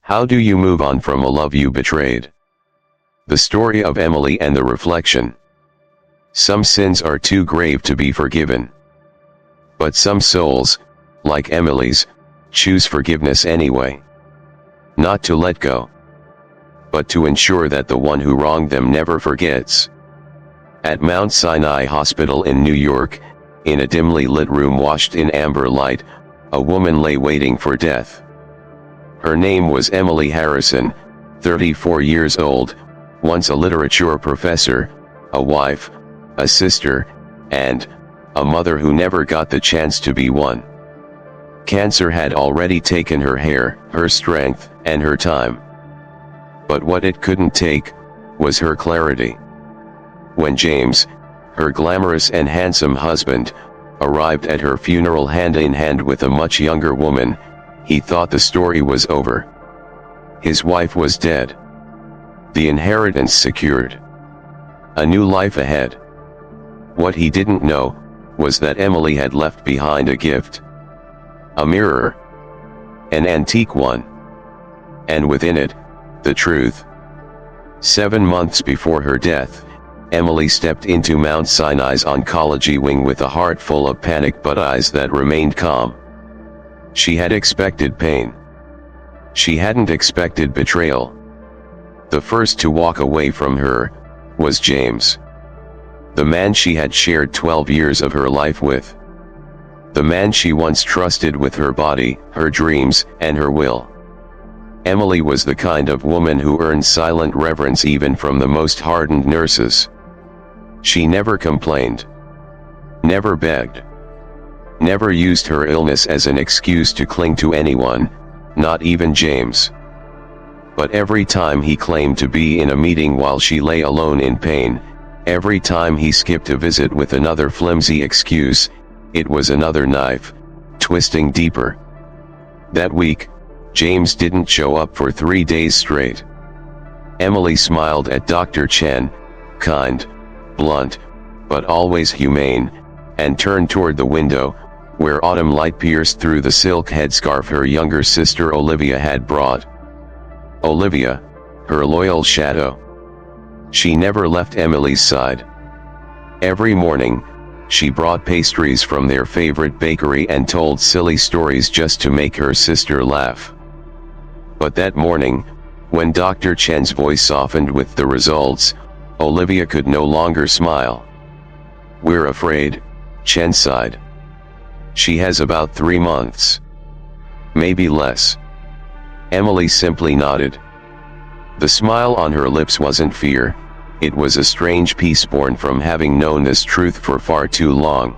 How do you move on from a love you betrayed? The story of Emily and the reflection. Some sins are too grave to be forgiven. But some souls, like Emily's, choose forgiveness anyway. Not to let go, but to ensure that the one who wronged them never forgets. At Mount Sinai Hospital in New York, in a dimly lit room washed in amber light, a woman lay waiting for death. Her name was Emily Harrison, 34 years old, once a literature professor, a wife, a sister, and a mother who never got the chance to be one. Cancer had already taken her hair, her strength, and her time. But what it couldn't take was her clarity. When James, her glamorous and handsome husband, arrived at her funeral hand in hand with a much younger woman, he thought the story was over. His wife was dead. The inheritance secured. A new life ahead. What he didn't know was that Emily had left behind a gift. A mirror. An antique one. And within it, the truth. 7 months before her death, Emily stepped into Mount Sinai's oncology wing with a heart full of panic but eyes that remained calm. She had expected pain. She hadn't expected betrayal. The first to walk away from her was James. The man she had shared 12 years of her life with. The man she once trusted with her body, her dreams, and her will. Emily was the kind of woman who earned silent reverence even from the most hardened nurses. She never complained. Never begged. Never used her illness as an excuse to cling to anyone, not even James. But every time he claimed to be in a meeting while she lay alone in pain, every time he skipped a visit with another flimsy excuse, it was another knife, twisting deeper. That week, James didn't show up for 3 days straight. Emily smiled at Dr. Chen, kind, blunt, but always humane, and turned toward the window, where autumn light pierced through the silk headscarf her younger sister Olivia had brought. Olivia, her loyal shadow. She never left Emily's side. Every morning, she brought pastries from their favorite bakery and told silly stories just to make her sister laugh. But that morning, when Dr. Chen's voice softened with the results, Olivia could no longer smile. "We're afraid," Chen sighed. "She has about 3 months. Maybe less." Emily simply nodded. The smile on her lips wasn't fear, it was a strange peace born from having known this truth for far too long.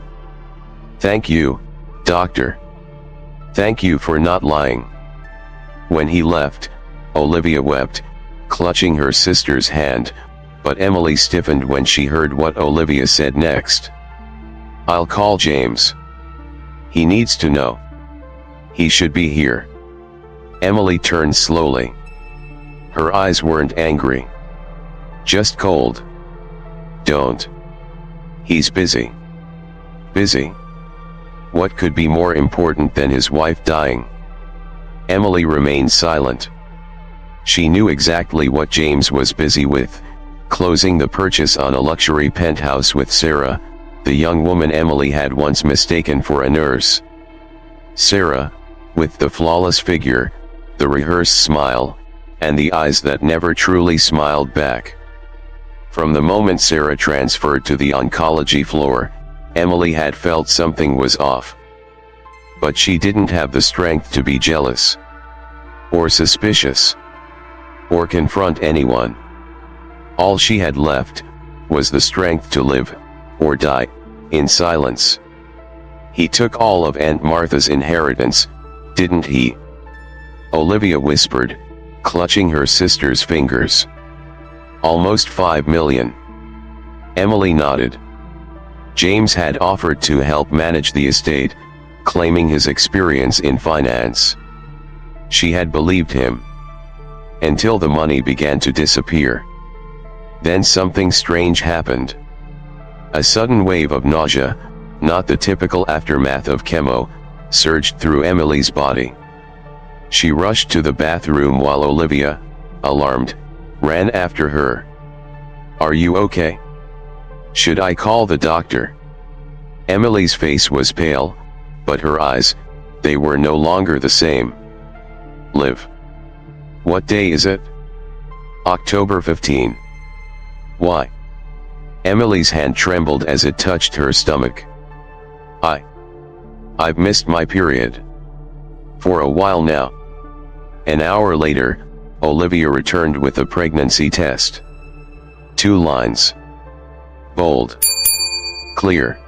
"Thank you, doctor. Thank you for not lying." When he left, Olivia wept, clutching her sister's hand, but Emily stiffened when she heard what Olivia said next. "I'll call James. He needs to know. He should be here." Emily turned slowly. Her eyes weren't angry. Just cold. "Don't. He's busy." Busy? What could be more important than his wife dying? Emily remained silent. She knew exactly what James was busy with, closing the purchase on a luxury penthouse with Sarah, the young woman Emily had once mistaken for a nurse. Sarah, with the flawless figure, the rehearsed smile, and the eyes that never truly smiled back. From the moment Sarah transferred to the oncology floor, Emily had felt something was off. But she didn't have the strength to be jealous, or suspicious, or confront anyone. All she had left was the strength to live, or die, in silence. "He took all of Aunt Martha's inheritance, didn't he?" Olivia whispered, clutching her sister's fingers. "Almost 5 million. Emily nodded. James had offered to help manage the estate, claiming his experience in finance. She had believed him. Until the money began to disappear. Then something strange happened. A sudden wave of nausea, not the typical aftermath of chemo, surged through Emily's body. She rushed to the bathroom while Olivia, alarmed, ran after her. "Are you okay? Should I call the doctor?" Emily's face was pale, but her eyes, they were no longer the same. "Liv. What day is it?" "October 15. Why?" Emily's hand trembled as it touched her stomach. I've missed my period. For a while now." An hour later, Olivia returned with a pregnancy test. 2 lines. Bold. Clear.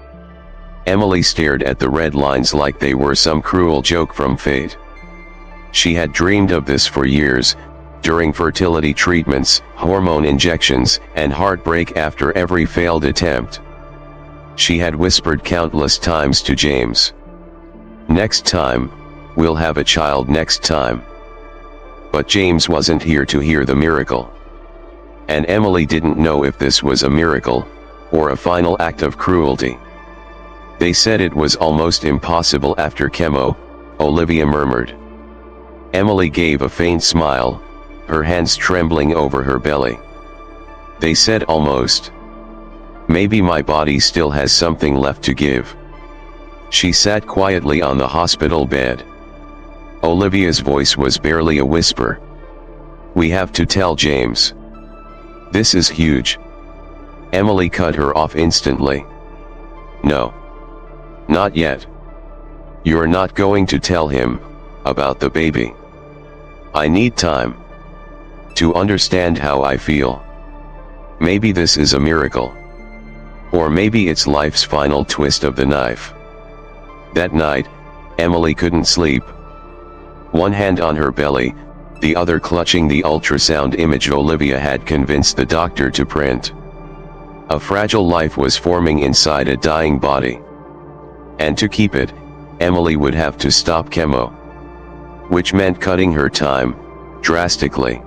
Emily stared at the red lines like they were some cruel joke from fate. She had dreamed of this for years, during fertility treatments, hormone injections, and heartbreak after every failed attempt. She had whispered countless times to James, "Next time, we'll have a child next time." But James wasn't here to hear the miracle. And Emily didn't know if this was a miracle, or a final act of cruelty. "They said it was almost impossible after chemo," Olivia murmured. Emily gave a faint smile, her hands trembling over her belly. "They said almost. Maybe my body still has something left to give." She sat quietly on the hospital bed. Olivia's voice was barely a whisper. "We have to tell James. This is huge." Emily cut her off instantly. "No. Not yet. You're not going to tell him about the baby. I need time to understand how I feel. Maybe this is a miracle. Or maybe it's life's final twist of the knife." That night, Emily couldn't sleep. One hand on her belly, the other clutching the ultrasound image Olivia had convinced the doctor to print. A fragile life was forming inside a dying body. And to keep it, Emily would have to stop chemo. Which meant cutting her time, drastically.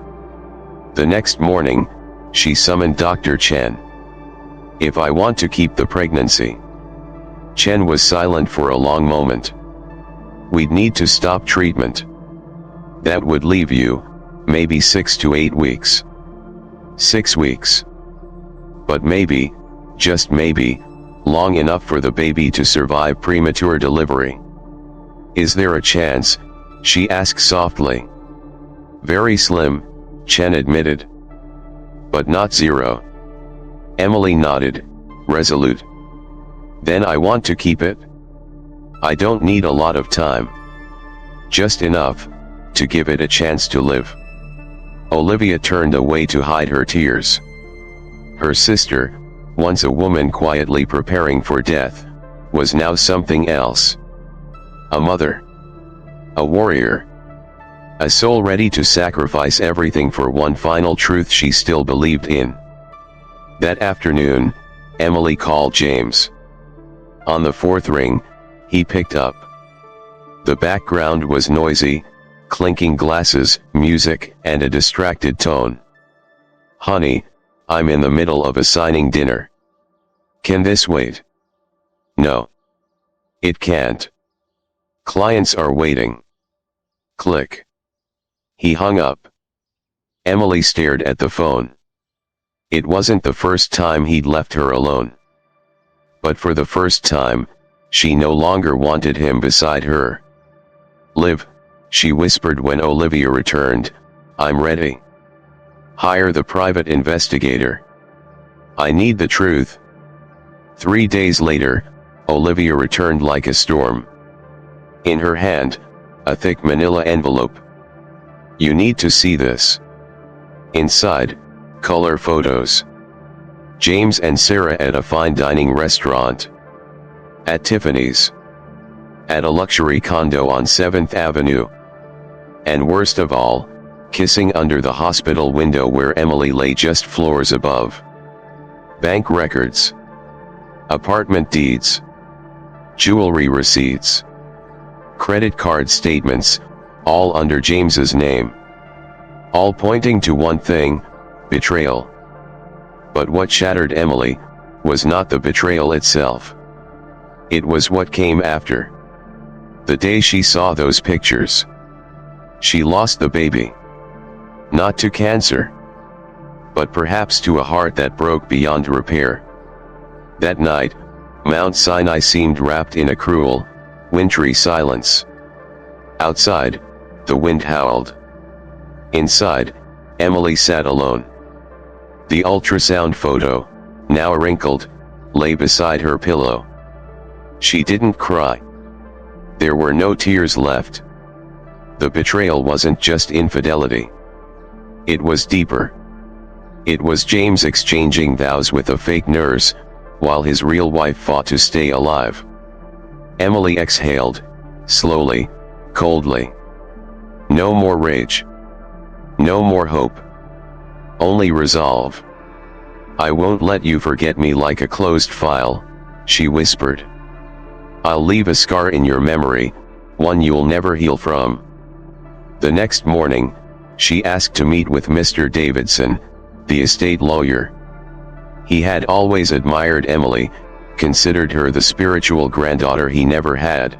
The next morning, she summoned Dr. Chen. "If I want to keep the pregnancy." Chen was silent for a long moment. "We'd need to stop treatment. That would leave you, maybe 6 to 8 weeks. 6 weeks. But maybe, just maybe, long enough for the baby to survive premature delivery." "Is there a chance?" she asked softly. "Very slim," Chen admitted. "But not zero." Emily nodded, resolute. "Then I want to keep it. I don't need a lot of time. Just enough, to give it a chance to live." Olivia turned away to hide her tears. Her sister, once a woman quietly preparing for death, was now something else. A mother. A warrior. A soul ready to sacrifice everything for one final truth she still believed in. That afternoon, Emily called James. On the 4th ring, he picked up. The background was noisy, clinking glasses, music, and a distracted tone. "Honey, I'm in the middle of assigning dinner. Can this wait?" "No. It can't. Clients are waiting." Click. He hung up. Emily stared at the phone. It wasn't the first time he'd left her alone. But for the first time, she no longer wanted him beside her. "Liv," she whispered when Olivia returned, "I'm ready. Hire the private investigator. I need the truth." 3 days later, Olivia returned like a storm. In her hand, a thick manila envelope. "You need to see this." Inside, color photos. James and Sarah at a fine dining restaurant. At Tiffany's. At a luxury condo on 7th Avenue. And worst of all, kissing under the hospital window where Emily lay just floors above. Bank records. Apartment deeds. Jewelry receipts. Credit card statements, all under James's name. All pointing to one thing, betrayal. But what shattered Emily was not the betrayal itself. It was what came after. The day she saw those pictures. She lost the baby. Not to cancer, but perhaps to a heart that broke beyond repair. That night, Mount Sinai seemed wrapped in a cruel, wintry silence. Outside, the wind howled. Inside, Emily sat alone. The ultrasound photo, now wrinkled, lay beside her pillow. She didn't cry. There were no tears left. The betrayal wasn't just infidelity. It was deeper. It was James exchanging vows with a fake nurse, while his real wife fought to stay alive. Emily exhaled, slowly, coldly. No more rage. No more hope. Only resolve. "I won't let you forget me like a closed file," she whispered. "I'll leave a scar in your memory, one you'll never heal from." The next morning, she asked to meet with Mr. Davidson, the estate lawyer. He had always admired Emily, considered her the spiritual granddaughter he never had.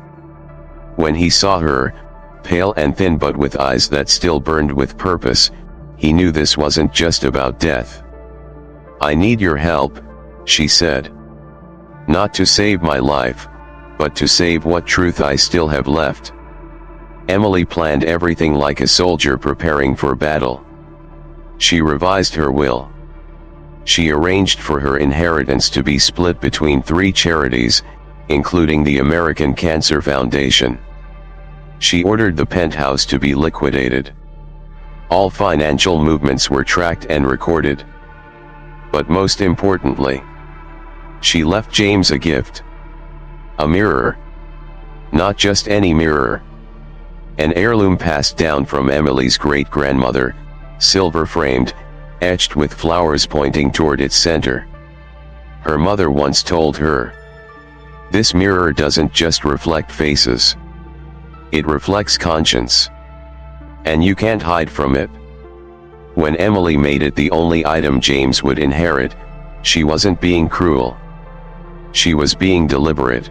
When he saw her, pale and thin but with eyes that still burned with purpose, he knew this wasn't just about death. "I need your help," she said. "Not to save my life, but to save what truth I still have left." Emily planned everything like a soldier preparing for battle. She revised her will. She arranged for her inheritance to be split between 3 charities, including the American Cancer Foundation. She ordered the penthouse to be liquidated. All financial movements were tracked and recorded. But most importantly, she left James a gift. A mirror. Not just any mirror. An heirloom passed down from Emily's great-grandmother, silver-framed, etched with flowers pointing toward its center. Her mother once told her, "This mirror doesn't just reflect faces. It reflects conscience. And you can't hide from it." When Emily made it the only item James would inherit, she wasn't being cruel. She was being deliberate.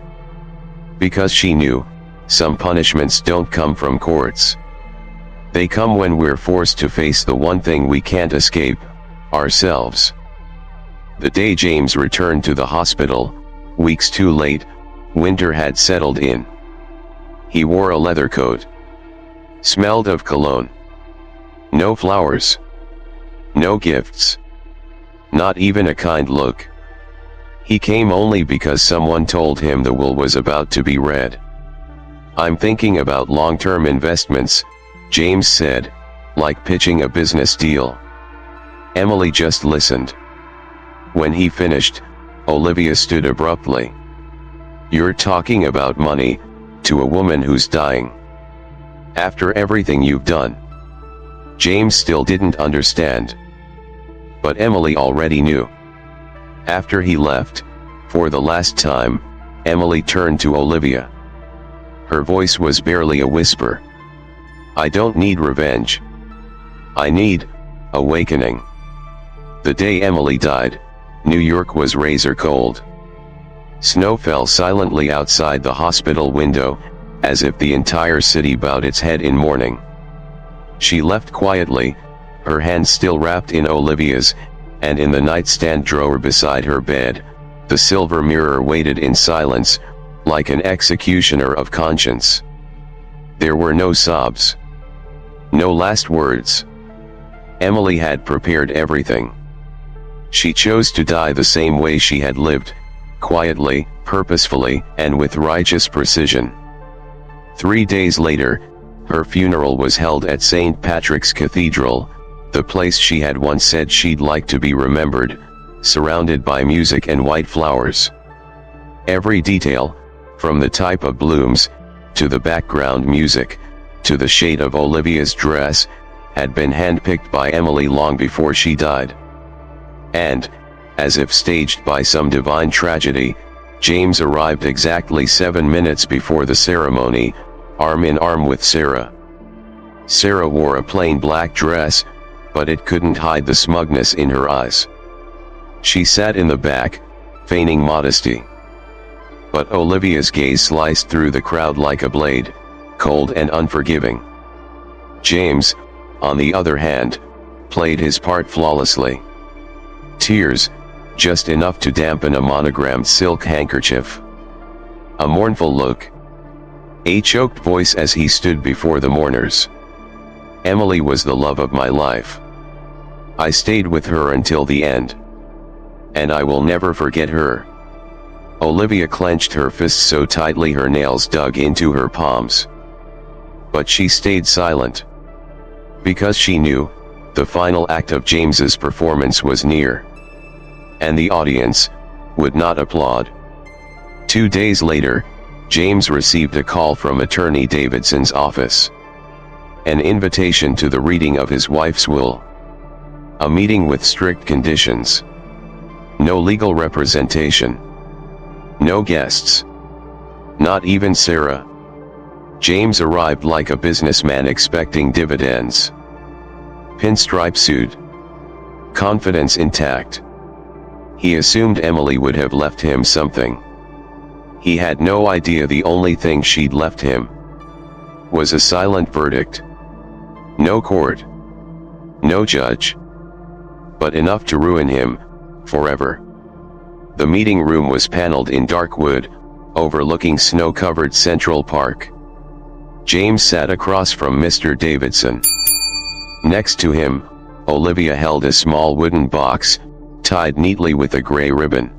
Because she knew, some punishments don't come from courts. They come when we're forced to face the one thing we can't escape, ourselves. The day James returned to the hospital, weeks too late, winter had settled in. He wore a leather coat. Smelled of cologne. No flowers. No gifts. Not even a kind look. He came only because someone told him the will was about to be read. "I'm thinking about long-term investments," James said, like pitching a business deal. Emily just listened. When he finished, Olivia stood abruptly. "You're talking about money, to a woman who's dying. After everything you've done." James still didn't understand. But Emily already knew. After he left, for the last time, Emily turned to Olivia. Her voice was barely a whisper. "I don't need revenge. I need awakening." The day Emily died, New York was razor cold. Snow fell silently outside the hospital window, as if the entire city bowed its head in mourning. She left quietly, her hands still wrapped in Olivia's, and in the nightstand drawer beside her bed, the silver mirror waited in silence, like an executioner of conscience. There were no sobs. No last words. Emily had prepared everything. She chose to die the same way she had lived, quietly, purposefully, and with righteous precision. 3 days later, her funeral was held at St. Patrick's Cathedral, the place she had once said she'd like to be remembered, surrounded by music and white flowers. Every detail, from the type of blooms, to the background music, to the shade of Olivia's dress, had been handpicked by Emily long before she died. And, as if staged by some divine tragedy, James arrived exactly 7 minutes before the ceremony, arm in arm with Sarah. Sarah wore a plain black dress, but it couldn't hide the smugness in her eyes. She sat in the back, feigning modesty. But Olivia's gaze sliced through the crowd like a blade, cold and unforgiving. James, on the other hand, played his part flawlessly. Tears, just enough to dampen a monogrammed silk handkerchief. A mournful look. A choked voice as he stood before the mourners. Emily was the love of my life. I stayed with her until the end. And I will never forget her. Olivia clenched her fists so tightly her nails dug into her palms. But she stayed silent. Because she knew, the final act of James's performance was near. And the audience would not applaud. 2 days later, James received a call from Attorney Davidson's office. An invitation to the reading of his wife's will. A meeting with strict conditions. No legal representation. No guests. Not even Sarah. James arrived like a businessman expecting dividends. Pinstripe suit. Confidence intact. He assumed Emily would have left him something. He had no idea the only thing she'd left him was a silent verdict. No court. No judge. But enough to ruin him forever. The meeting room was paneled in dark wood, overlooking snow-covered Central Park. James sat across from Mr. Davidson. Next to him, Olivia held a small wooden box, tied neatly with a gray ribbon.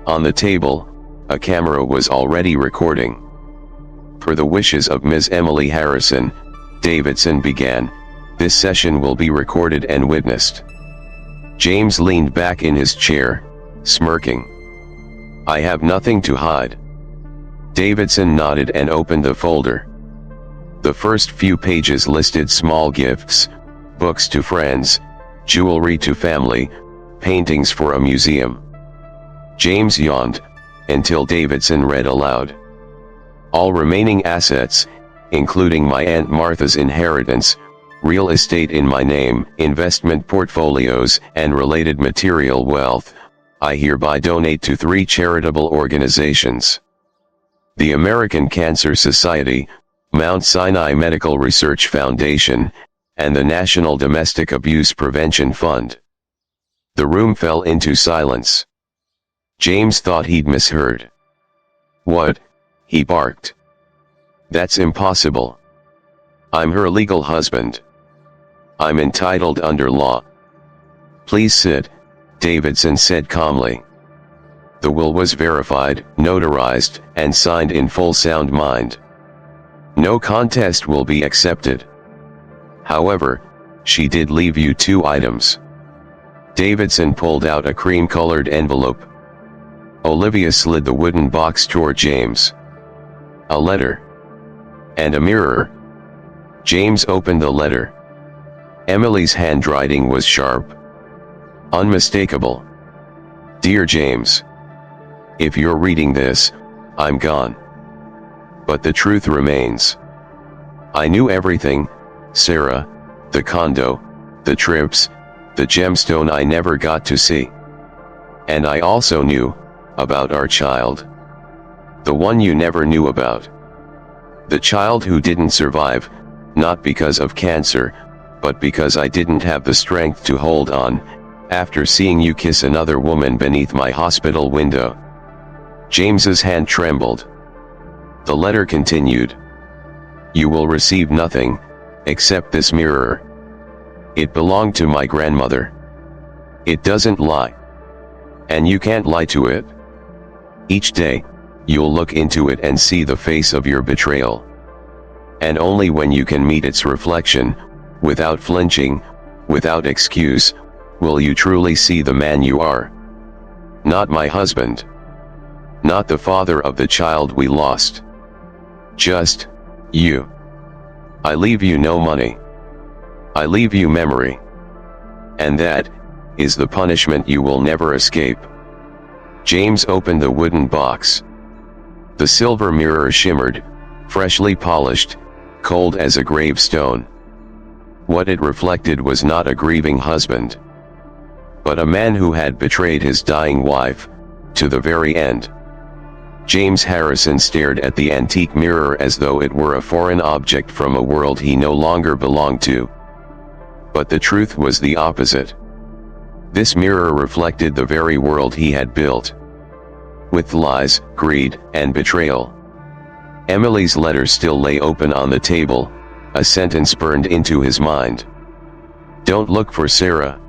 On the table, a camera was already recording. Per the wishes of Ms. Emily Harrison, Davidson began, "This session will be recorded and witnessed." James leaned back in his chair, smirking. "I have nothing to hide." Davidson nodded and opened the folder. The first few pages listed small gifts, books to friends, jewelry to family, paintings for a museum. James yawned, until Davidson read aloud. "All remaining assets, including my Aunt Martha's inheritance, real estate in my name, investment portfolios, and related material wealth, I hereby donate to 3 charitable organizations: the American Cancer Society, Mount Sinai Medical Research Foundation, and the National Domestic Abuse Prevention Fund." The room fell into silence. James thought he'd misheard. "What?" he barked. "That's impossible. I'm her legal husband. I'm entitled under law." "Please sit," Davidson said calmly. The will was verified, notarized, and signed in full sound mind. No contest will be accepted. However, she did leave you 2 items. Davidson pulled out a cream-colored envelope. Olivia slid the wooden box toward James. "A letter. And a mirror." James opened the letter. Emily's handwriting was sharp. Unmistakable. "Dear James, if you're reading this, I'm gone. But the truth remains. I knew everything, Sarah, the condo, the trips, the gemstone I never got to see. And I also knew about our child. The one you never knew about. The child who didn't survive, not because of cancer, but because I didn't have the strength to hold on, after seeing you kiss another woman beneath my hospital window." James's hand trembled. The letter continued. "You will receive nothing, except this mirror. It belonged to my grandmother. It doesn't lie. And you can't lie to it. Each day, you'll look into it and see the face of your betrayal. And only when you can meet its reflection, without flinching, without excuse, will you truly see the man you are. Not my husband. Not the father of the child we lost. Just you. I leave you no money. I leave you memory. And that is the punishment you will never escape." James opened the wooden box. The silver mirror shimmered, freshly polished, cold as a gravestone. What it reflected was not a grieving husband, but a man who had betrayed his dying wife, to the very end. James Harrison stared at the antique mirror as though it were a foreign object from a world he no longer belonged to. But the truth was the opposite. This mirror reflected the very world he had built. With lies, greed, and betrayal. Emily's letter still lay open on the table, a sentence burned into his mind. Don't look for Sarah.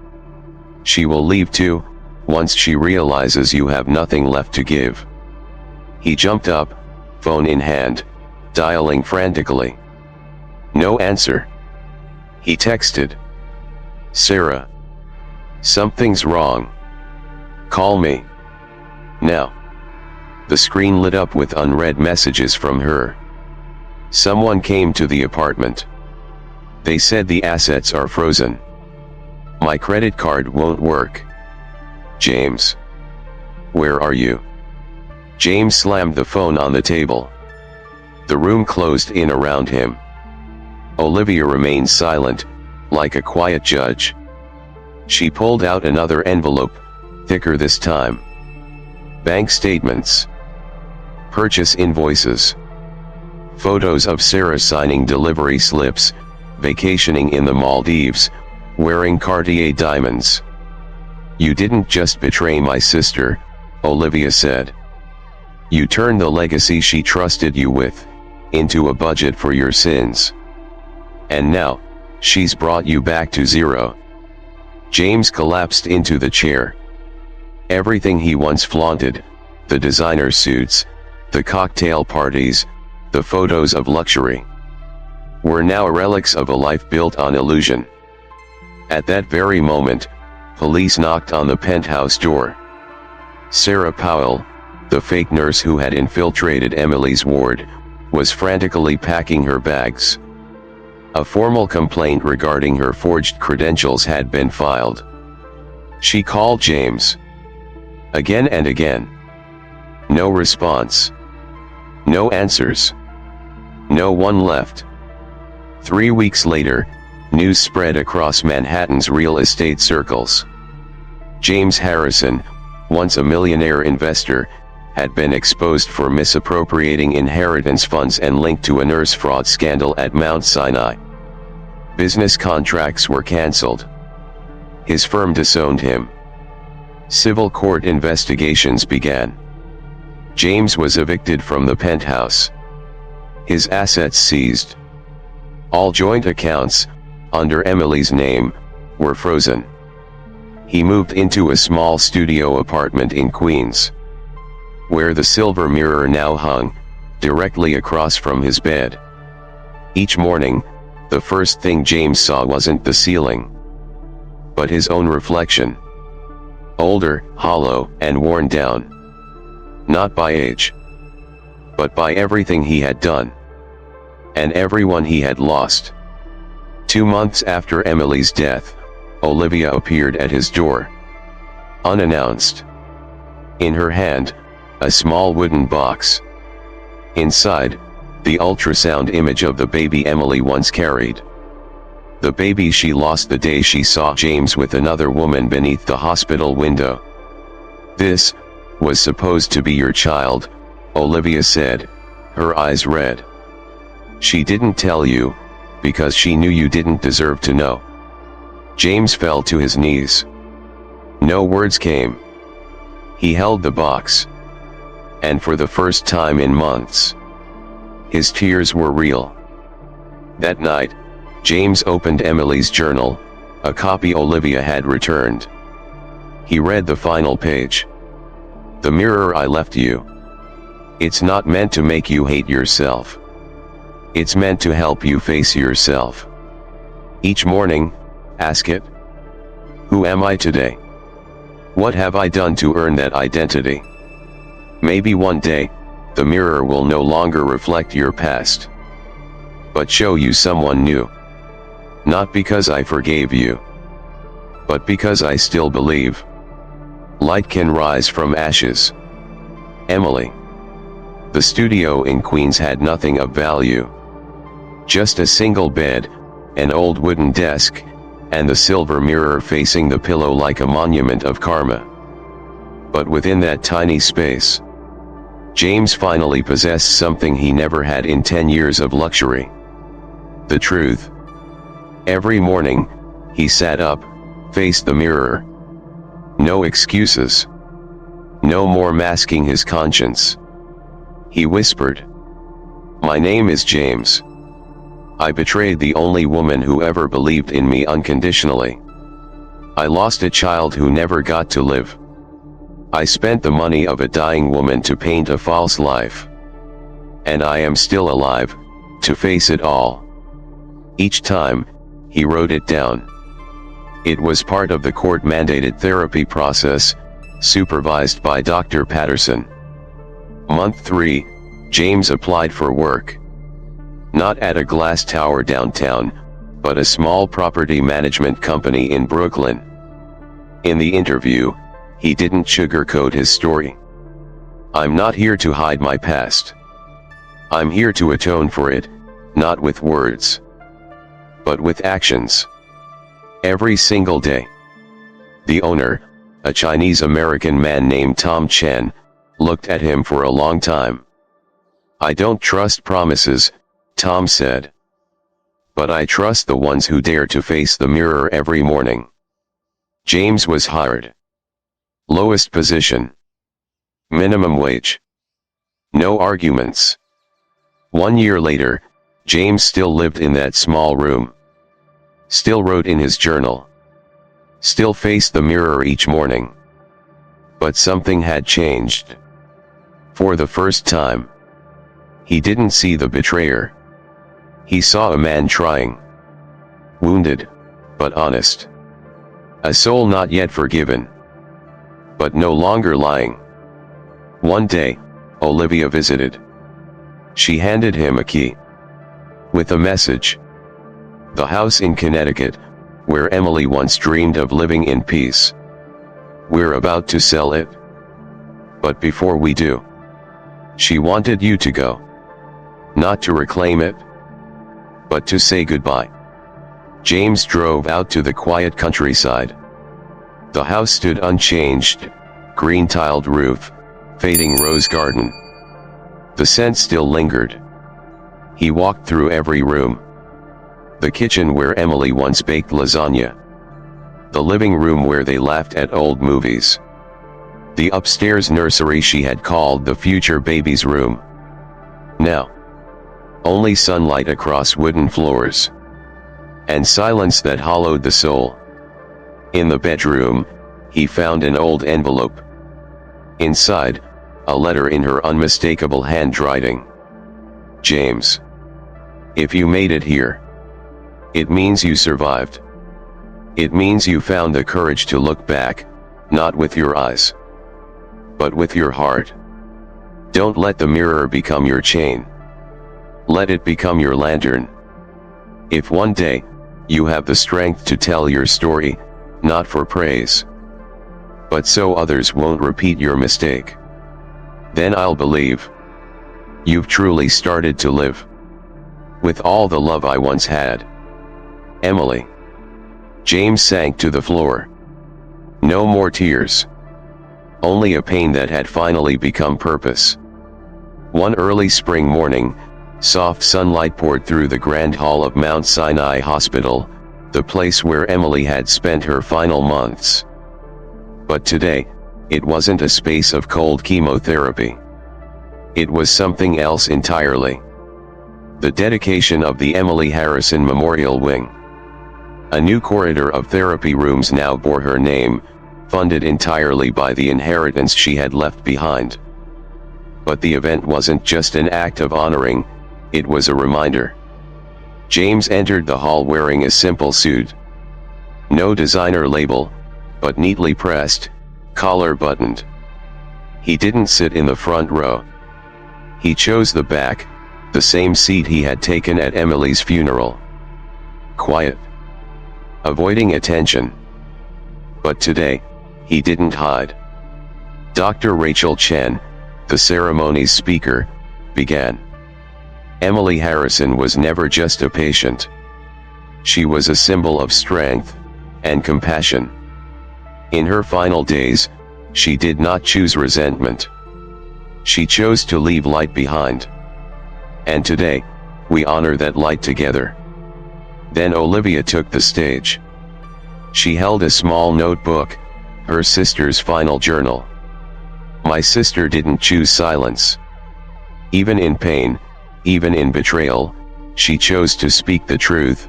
She will leave too, once she realizes you have nothing left to give. He jumped up, phone in hand, dialing frantically. No answer. He texted. Sarah. Something's wrong. Call me. Now. The screen lit up with unread messages from her. Someone came to the apartment. They said the assets are frozen. My credit card won't work. James. Where are you? James slammed the phone on the table. The room closed in around him. Olivia remained silent, like a quiet judge. She pulled out another envelope, thicker this time. Bank statements. Purchase invoices. Photos of Sarah signing delivery slips, vacationing in the Maldives, wearing Cartier diamonds. You didn't just betray my sister, Olivia said. You turned the legacy she trusted you with, into a budget for your sins. And now, she's brought you back to zero. James collapsed into the chair. Everything he once flaunted, the designer suits, the cocktail parties, the photos of luxury, were now relics of a life built on illusion. At that very moment, police knocked on the penthouse door. Sarah Powell, the fake nurse who had infiltrated Emily's ward, was frantically packing her bags. A formal complaint regarding her forged credentials had been filed. She called James. Again and again. No response. No answers. No one left. 3 weeks later, news spread across Manhattan's real estate circles. James Harrison, once a millionaire investor, had been exposed for misappropriating inheritance funds and linked to a nurse fraud scandal at Mount Sinai. Business contracts were cancelled. His firm disowned him. Civil court investigations began. James was evicted from the penthouse. His assets seized. All joint accounts, under Emily's name, were frozen. He moved into a small studio apartment in Queens, where the silver mirror now hung, directly across from his bed. Each morning, the first thing James saw wasn't the ceiling, but his own reflection. Older, hollow, and worn down. Not by age, but by everything he had done, and everyone he had lost. 2 months after Emily's death, Olivia appeared at his door. Unannounced. In her hand, a small wooden box. Inside, the ultrasound image of the baby Emily once carried. The baby she lost the day she saw James with another woman beneath the hospital window. This was supposed to be your child, Olivia said, her eyes red. She didn't tell you, because she knew you didn't deserve to know. James fell to his knees. No words came. He held the box. And for the first time in months, his tears were real. That night, James opened Emily's journal, a copy Olivia had returned. He read the final page. The mirror I left you. It's not meant to make you hate yourself. It's meant to help you face yourself. Each morning, ask it. Who am I today? What have I done to earn that identity? Maybe one day, the mirror will no longer reflect your past, but show you someone new. Not because I forgave you, but because I still believe. Light can rise from ashes. Emily. The studio in Queens had nothing of value. Just a single bed, an old wooden desk, and the silver mirror facing the pillow like a monument of karma. But within that tiny space, James finally possessed something he never had in 10 years of luxury. The truth. Every morning, he sat up, faced the mirror. No excuses. No more masking his conscience. He whispered, "My name is James. I betrayed the only woman who ever believed in me unconditionally. I lost a child who never got to live. I spent the money of a dying woman to paint a false life. And I am still alive, to face it all." Each time, he wrote it down. It was part of the court-mandated therapy process, supervised by Dr. Patterson. Month 3, James applied for work. Not at a glass tower downtown, but a small property management company in Brooklyn. In the interview, he didn't sugarcoat his story. "I'm not here to hide my past. I'm here to atone for it, not with words, but with actions. Every single day." The owner, a Chinese-American man named Tom Chen, looked at him for a long time. "I don't trust promises," Tom said. "But I trust the ones who dare to face the mirror every morning." James was hired. Lowest position. Minimum wage. No arguments. 1 year later, James still lived in that small room. Still wrote in his journal. Still faced the mirror each morning. But something had changed. For the first time, he didn't see the betrayer. He saw a man trying. Wounded, but honest. A soul not yet forgiven, but no longer lying. One day, Olivia visited. She handed him a key. With a message. The house in Connecticut, where Emily once dreamed of living in peace. "We're about to sell it. But before we do, she wanted you to go. Not to reclaim it, but to say goodbye." James drove out to the quiet countryside. The house stood unchanged, green-tiled roof, fading rose garden. The scent still lingered. He walked through every room. The kitchen where Emily once baked lasagna. The living room where they laughed at old movies. The upstairs nursery she had called the future baby's room. Now, only sunlight across wooden floors. And silence that hollowed the soul. In the bedroom, he found an old envelope. Inside, a letter in her unmistakable handwriting. "James. If you made it here, it means you survived. It means you found the courage to look back, not with your eyes, but with your heart. Don't let the mirror become your chain. Let it become your lantern. If one day, you have the strength to tell your story, not for praise, but so others won't repeat your mistake, then I'll believe you've truly started to live. With all the love I once had. Emily." James sank to the floor. No more tears. Only a pain that had finally become purpose. One early spring morning, soft sunlight poured through the grand hall of Mount Sinai Hospital, the place where Emily had spent her final months. But today, it wasn't a space of cold chemotherapy. It was something else entirely. The dedication of the Emily Harrison Memorial Wing. A new corridor of therapy rooms now bore her name, funded entirely by the inheritance she had left behind. But the event wasn't just an act of honoring, it was a reminder. James entered the hall wearing a simple suit. No designer label, but neatly pressed, collar buttoned. He didn't sit in the front row. He chose the back, the same seat he had taken at Emily's funeral. Quiet. Avoiding attention. But today, he didn't hide. Dr. Rachel Chen, the ceremony's speaker, began. Emily Harrison was never just a patient. She was a symbol of strength and compassion. In her final days, she did not choose resentment. She chose to leave light behind. And today, we honor that light together. Then Olivia took the stage. She held a small notebook, her sister's final journal. My sister didn't choose silence. Even in pain, even in betrayal, she chose to speak the truth.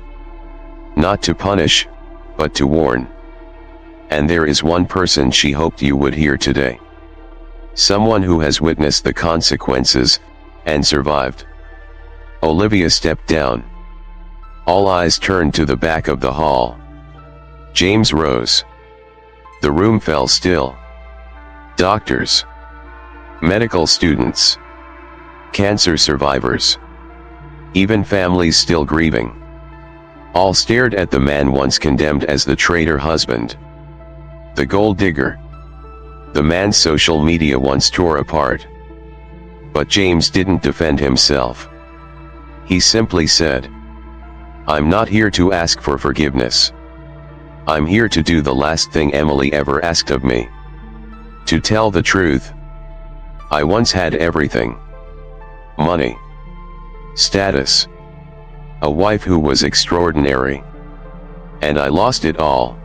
Not to punish, but to warn. And there is one person she hoped you would hear today. Someone who has witnessed the consequences, and survived. Olivia stepped down. All eyes turned to the back of the hall. James rose. The room fell still. Doctors. Medical students. Cancer survivors. Even families still grieving. All stared at the man once condemned as the traitor husband. The gold digger. The man social media once tore apart. But James didn't defend himself. He simply said, "I'm not here to ask for forgiveness. I'm here to do the last thing Emily ever asked of me. To tell the truth. I once had everything. Money. Status. A wife who was extraordinary. And I lost it all.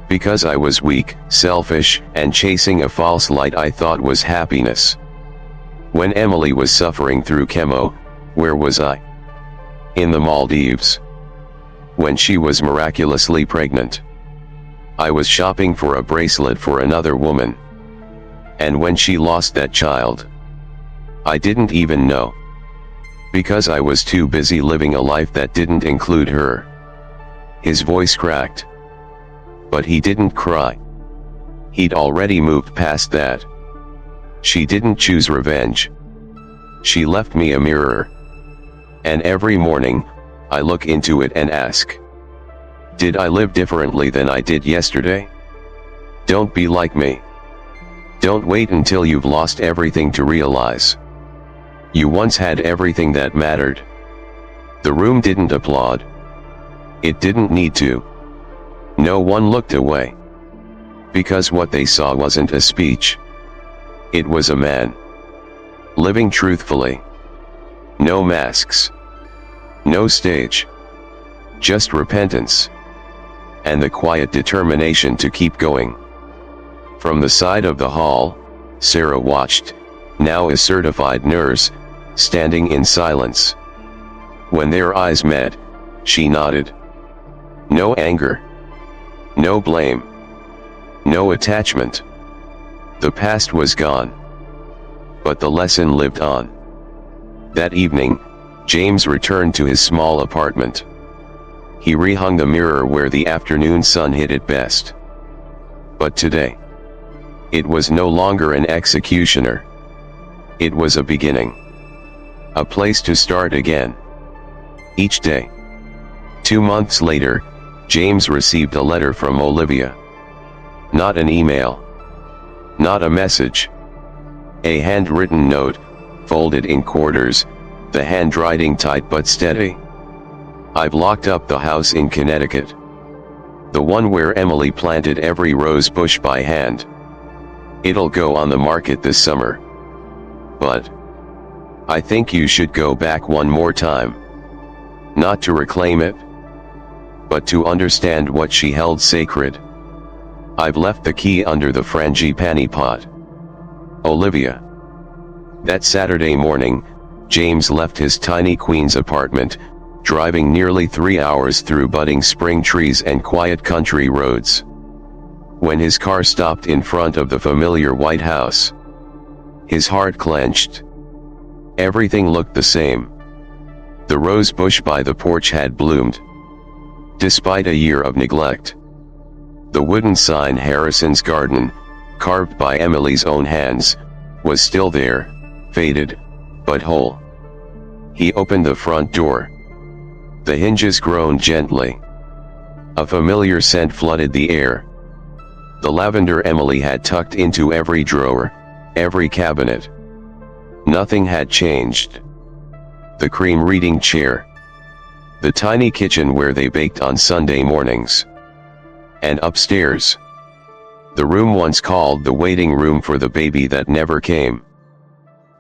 Because I was weak, selfish, and chasing a false light I thought was happiness. When Emily was suffering through chemo, where was I? In the Maldives. When she was miraculously pregnant. I was shopping for a bracelet for another woman. And when she lost that child, I didn't even know. Because I was too busy living a life that didn't include her." His voice cracked. But he didn't cry. He'd already moved past that. She didn't choose revenge. She left me a mirror. And every morning, I look into it and ask, did I live differently than I did yesterday? Don't be like me. Don't wait until you've lost everything to realize. You once had everything that mattered. The room didn't applaud. It didn't need to. No one looked away. Because what they saw wasn't a speech. It was a man. Living truthfully. No masks. No stage. Just repentance. And the quiet determination to keep going. From the side of the hall, Sarah watched, now a certified nurse, standing in silence. When their eyes met, she nodded. No anger. No blame. No attachment. The past was gone. But the lesson lived on. That evening, James returned to his small apartment. He rehung the mirror where the afternoon sun hit it best. But today, it was no longer an executioner. It was a beginning. A place to start again. Each day. 2 months later, James received a letter from Olivia. Not an email. Not a message. A handwritten note, folded in quarters, the handwriting tight but steady. I've locked up the house in Connecticut. The one where Emily planted every rose bush by hand. It'll go on the market this summer. But I think you should go back one more time. Not to reclaim it, but to understand what she held sacred. I've left the key under the frangipani pot. Olivia. That Saturday morning, James left his tiny Queens apartment, driving nearly 3 hours through budding spring trees and quiet country roads. When his car stopped in front of the familiar White House, his heart clenched. Everything looked the same. The rose bush by the porch had bloomed. Despite a year of neglect. The wooden sign Harrison's Garden, carved by Emily's own hands, was still there, faded, but whole. He opened the front door. The hinges groaned gently. A familiar scent flooded the air. The lavender Emily had tucked into every drawer, every cabinet. Nothing had changed. The cream reading chair. The tiny kitchen where they baked on Sunday mornings. And upstairs. The room once called the waiting room for the baby that never came.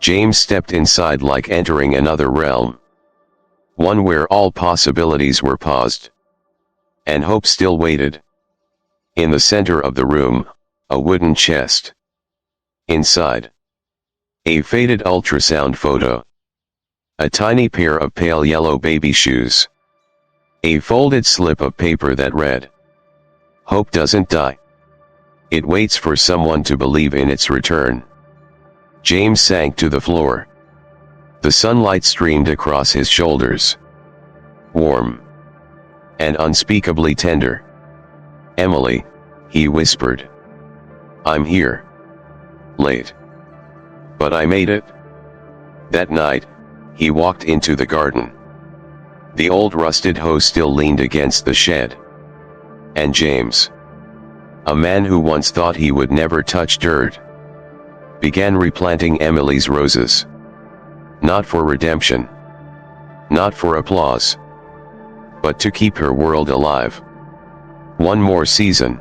James stepped inside like entering another realm. One where all possibilities were paused. And hope still waited. In the center of the room, a wooden chest. Inside, a faded ultrasound photo. A tiny pair of pale yellow baby shoes. A folded slip of paper that read, "Hope doesn't die. It waits for someone to believe in its return." James sank to the floor. The sunlight streamed across his shoulders. Warm. And unspeakably tender. "Emily," he whispered. "I'm here. Late. But I made it." That night, he walked into the garden. The old rusted hoe still leaned against the shed. And James, a man who once thought he would never touch dirt, began replanting Emily's roses. Not for redemption. Not for applause. But to keep her world alive. One more season.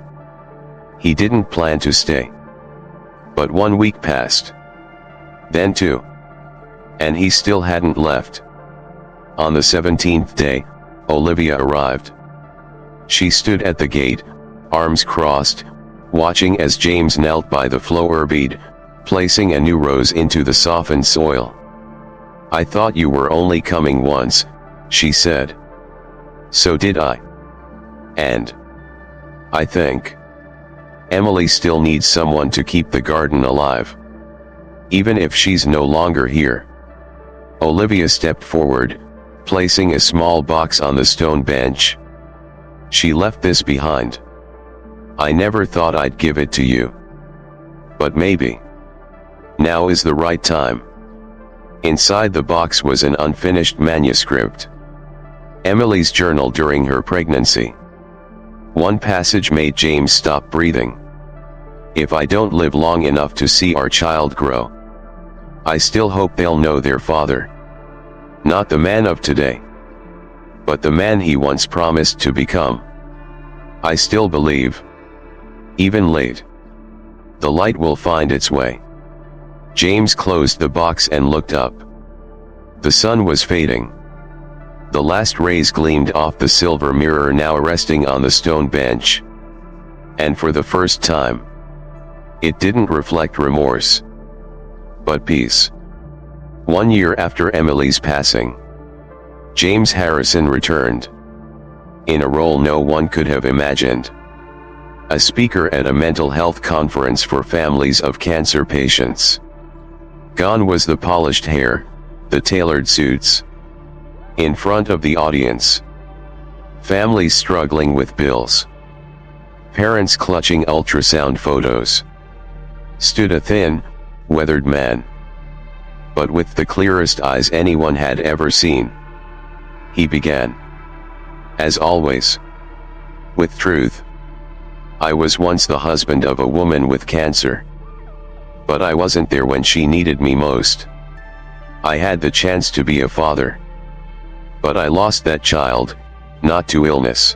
He didn't plan to stay. But 1 week passed. Then 2. And he still hadn't left. On the 17th day, Olivia arrived. She stood at the gate, arms crossed, watching as James knelt by the flower bed, placing a new rose into the softened soil. "I thought you were only coming once," she said. "So did I. And I think Emily still needs someone to keep the garden alive. Even if she's no longer here." Olivia stepped forward, placing a small box on the stone bench. "She left this behind. I never thought I'd give it to you. But maybe now is the right time." Inside the box was an unfinished manuscript. Emily's journal during her pregnancy. One passage made James stop breathing. "If I don't live long enough to see our child grow, I still hope they'll know their father. Not the man of today, but the man he once promised to become. I still believe, even late, the light will find its way." James closed the box and looked up. The sun was fading. The last rays gleamed off the silver mirror now resting on the stone bench. And for the first time, it didn't reflect remorse, but peace. 1 year after Emily's passing, James Harrison returned. In a role no one could have imagined. A speaker at a mental health conference for families of cancer patients. Gone was the polished hair, the tailored suits. In front of the audience, families struggling with bills. Parents clutching ultrasound photos. Stood a thin, weathered man, but with the clearest eyes anyone had ever seen. He began, as always, with truth. "I was once the husband of a woman with cancer. But I wasn't there when she needed me most. I had the chance to be a father. But I lost that child, not to illness,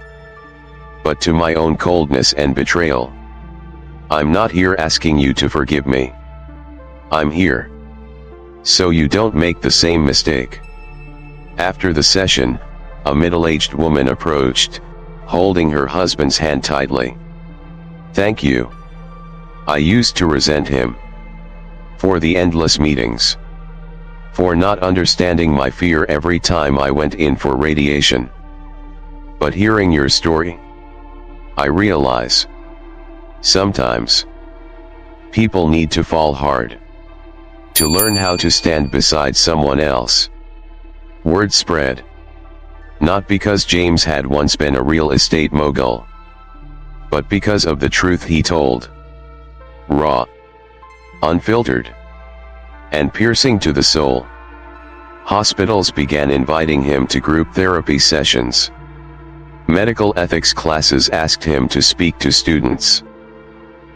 but to my own coldness and betrayal. I'm not here asking you to forgive me. I'm here so you don't make the same mistake." After the session, a middle-aged woman approached, holding her husband's hand tightly. "Thank you. I used to resent him. For the endless meetings. For not understanding my fear every time I went in for radiation. But hearing your story, I realize sometimes people need to fall hard to learn how to stand beside someone else." Word spread. Not because James had once been a real estate mogul, but because of the truth he told. Raw, unfiltered, and piercing to the soul. Hospitals began inviting him to group therapy sessions. Medical ethics classes asked him to speak to students.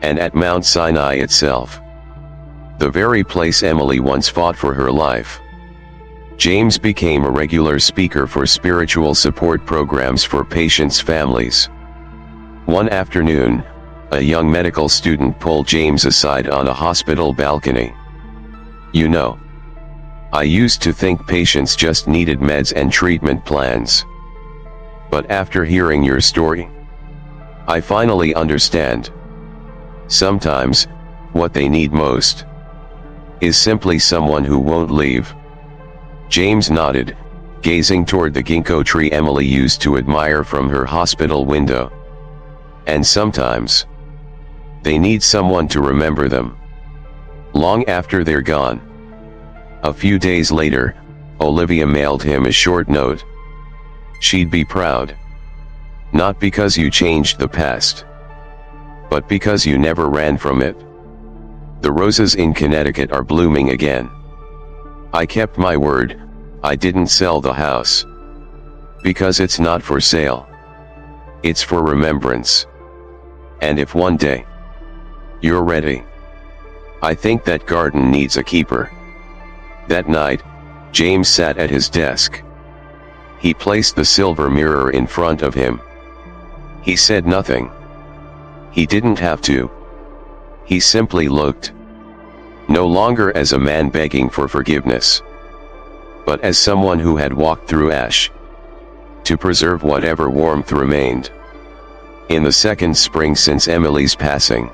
And at Mount Sinai itself, the very place Emily once fought for her life, James became a regular speaker for spiritual support programs for patients' families. One afternoon, a young medical student pulled James aside on a hospital balcony. "You know, I used to think patients just needed meds and treatment plans. But after hearing your story, I finally understand. Sometimes, what they need most is simply someone who won't leave. James nodded, gazing toward the ginkgo tree Emily used to admire from her hospital window. And sometimes, they need someone to remember them, long after they're gone. A few days later, Olivia mailed him a short note. She'd be proud. Not because you changed the past, but because you never ran from it. The roses in Connecticut are blooming again. I kept my word, I didn't sell the house. Because it's not for sale. It's for remembrance. And if one day you're ready, I think that garden needs a keeper. That night, James sat at his desk. He placed the silver mirror in front of him. He said nothing. He didn't have to. He simply looked. No longer as a man begging for forgiveness, but as someone who had walked through ash to preserve whatever warmth remained. In the second spring since Emily's passing,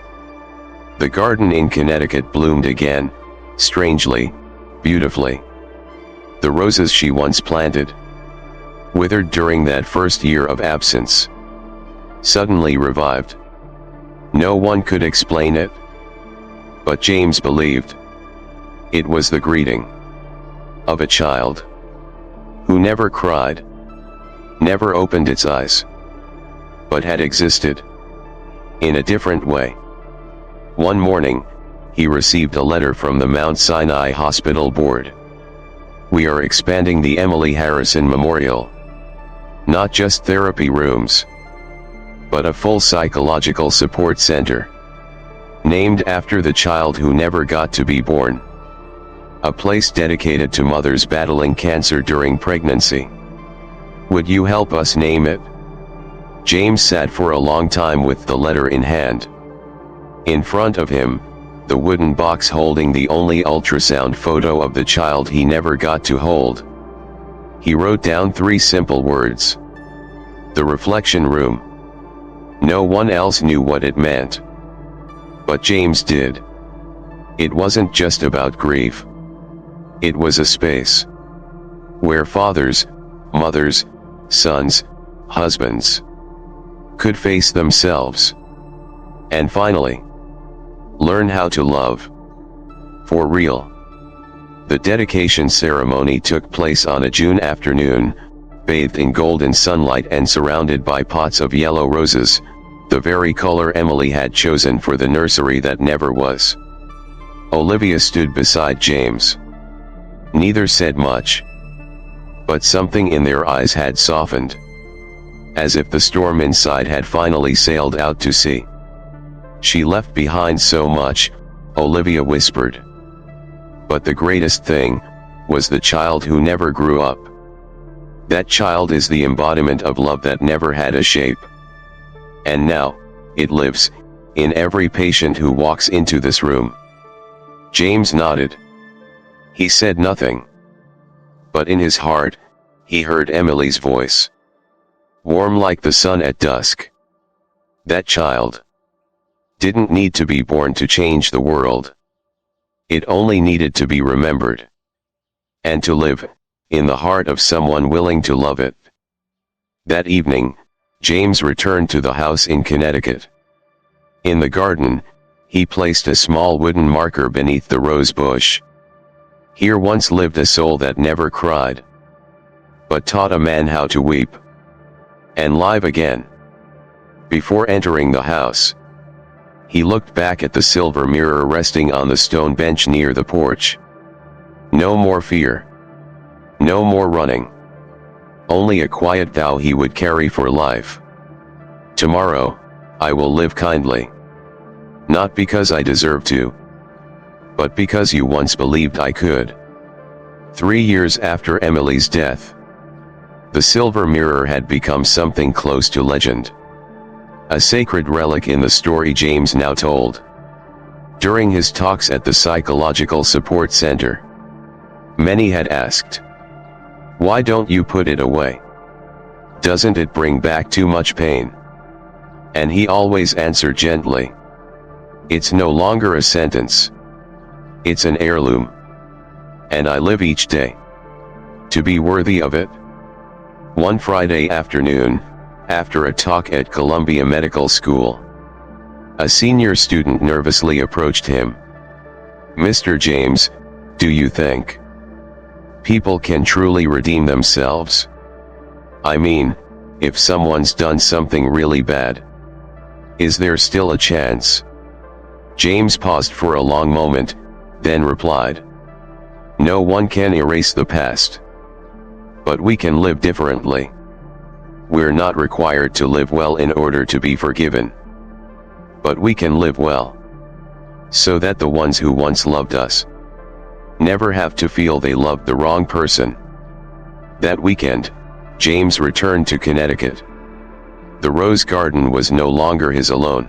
the garden in Connecticut bloomed again, strangely, beautifully. The roses she once planted, withered during that first year of absence, suddenly revived. No one could explain it, but James believed. It was the greeting of a child who never cried, never opened its eyes, but had existed in a different way. One morning, he received a letter from the Mount Sinai Hospital board. We are expanding the Emily Harrison Memorial. Not just therapy rooms, but a full psychological support center, named after the child who never got to be born. A place dedicated to mothers battling cancer during pregnancy. Would you help us name it? James sat for a long time with the letter in hand. In front of him, the wooden box holding the only ultrasound photo of the child he never got to hold. He wrote down 3 simple words. The reflection room. No one else knew what it meant, but James did. It wasn't just about grief. It was a space where fathers, mothers, sons, husbands could face themselves and finally learn how to love for real. The dedication ceremony took place on a June afternoon, bathed in golden sunlight and surrounded by pots of yellow roses, the very color Emily had chosen for the nursery that never was. Olivia stood beside James. Neither said much, but something in their eyes had softened, as if the storm inside had finally sailed out to sea. She left behind so much, Olivia whispered. But the greatest thing was the child who never grew up. That child is the embodiment of love that never had a shape. And now, it lives in every patient who walks into this room. James nodded. He said nothing, but in his heart, he heard Emily's voice, warm like the sun at dusk. That child didn't need to be born to change the world. It only needed to be remembered, and to live in the heart of someone willing to love it. That evening, James returned to the house in Connecticut. In the garden, he placed a small wooden marker beneath the rose bush. Here once lived a soul that never cried, but taught a man how to weep and live again. Before entering the house, he looked back at the silver mirror resting on the stone bench near the porch. No more fear. No more running. Only a quiet vow he would carry for life. Tomorrow, I will live kindly. Not because I deserve to, but because you once believed I could. 3 years after Emily's death, the silver mirror had become something close to legend. A sacred relic in the story James now told during his talks at the Psychological Support Center. Many had asked, "Why don't you put it away? Doesn't it bring back too much pain?" And he always answered gently, "It's no longer a sentence. It's an heirloom. And I live each day to be worthy of it." One Friday afternoon, after a talk at Columbia Medical School, a senior student nervously approached him. "Mr. James, do you think people can truly redeem themselves? I mean, if someone's done something really bad, is there still a chance?" James paused for a long moment, then replied, "No one can erase the past. But we can live differently. We're not required to live well in order to be forgiven. But we can live well, so that the ones who once loved us never have to feel they loved the wrong person." That weekend, James returned to Connecticut. The Rose Garden was no longer his alone.